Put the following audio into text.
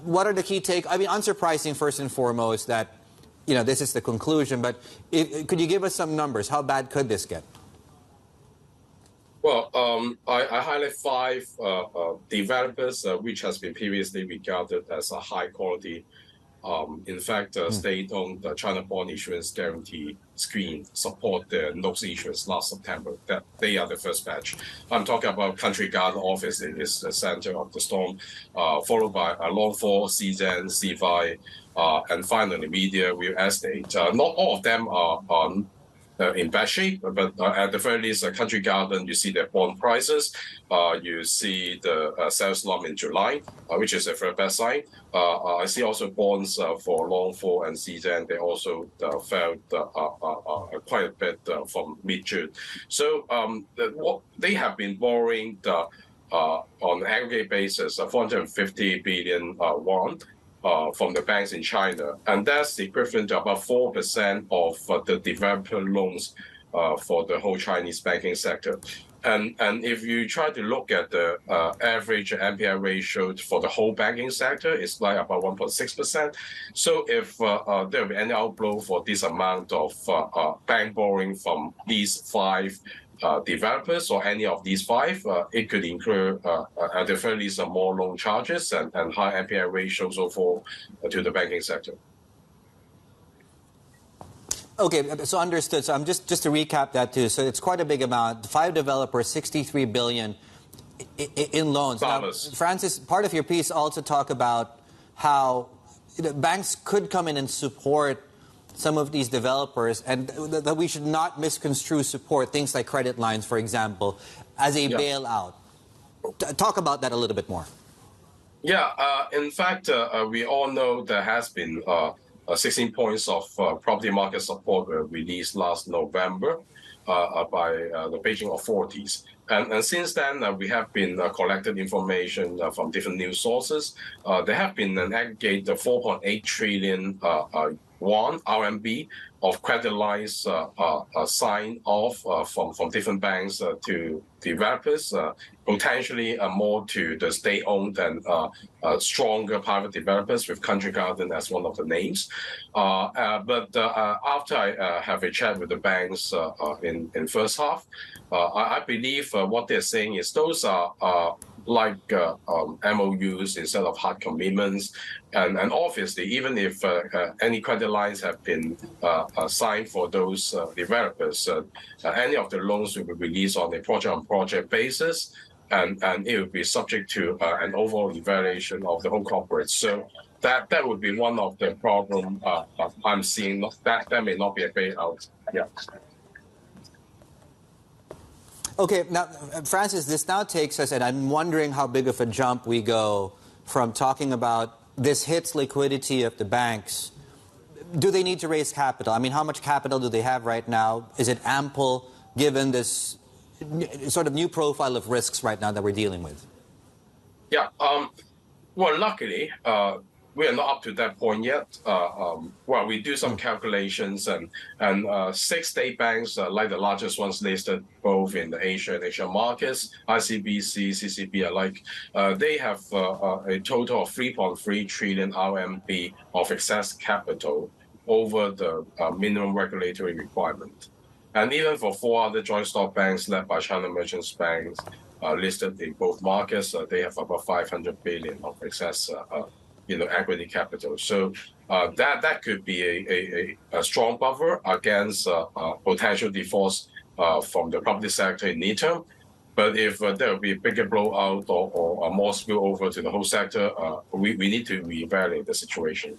what are the key I mean, unsurprising first and foremost that, this is the conclusion, but could you give us some numbers? How bad could this get? Well, I highlight 5 developers which has been previously regarded as a high quality. In fact, state-owned China bond issuance guarantee scheme support the notes issuance last September. That they are the first batch. I'm talking about Country Garden office is the center of the storm, followed by Long 4, CZN, CFI, and finally Media Real Estate. Not all of them are in bad shape, but at the very least, Country Garden, you see their bond prices, you see the sales slump in July, which is a very bad sign. I see also bonds for Long 4 and CZN, they also fell quite a bit from mid-June. So they have been borrowing on an aggregate basis 450 billion won. From the banks in China, and that's the equivalent to about 4% of the developer loans for the whole Chinese banking sector. And if you try to look at the average NPL ratio for the whole banking sector, it's like about 1.6%. So if there will be any outflow for this amount of bank borrowing from these 5 developers or any of these 5, it could incur at the very least more loan charges and high NPL ratios so forth to the banking sector. Okay, so understood. So I'm just to recap that too. So it's quite a big amount. 5 developers, 63 billion in loans. Now, Francis, part of your piece also talk about how banks could come in and support some of these developers, and that we should not misconstrue support, things like credit lines, for example, as a bailout. Talk about that a little bit more. Yeah, in fact, we all know there has been 16 points of property market support were released last November by the Beijing authorities. And since then, we have been collected information from different news sources. There have been an aggregate 4.8 trillion won, RMB, of credit lines signed off from different banks to developers, potentially more to the state-owned and stronger private developers, with Country Garden as one of the names. But after I have a chat with the banks in first half, I believe what they're saying is those are like MOUs instead of hard commitments. And obviously, even if any credit lines have been signed for those developers, any of the loans will be released on a project-on-project basis, and it will be subject to an overall evaluation of the whole corporate. So that would be one of the problem I'm seeing. That may not be a bailout. Yeah. Okay, now, Francis, this now takes us, and I'm wondering how big of a jump we go from talking about this hits liquidity of the banks. Do they need to raise capital? I mean, how much capital do they have right now? Is it ample given this sort of new profile of risks right now that we're dealing with? Yeah, well, luckily, we are not up to that point yet. Well, we do some calculations, and 6 state banks, like the largest ones listed both in the Asia and Asian markets, ICBC, CCB alike, they have a total of 3.3 trillion RMB of excess capital over the minimum regulatory requirement. And even for 4 other joint stock banks led by China Merchants Banks listed in both markets, they have about 500 billion of excess equity capital. So that could be a strong buffer against potential defaults from the property sector in near term. But if there will be a bigger blowout or more spill over to the whole sector, we need to reevaluate the situation.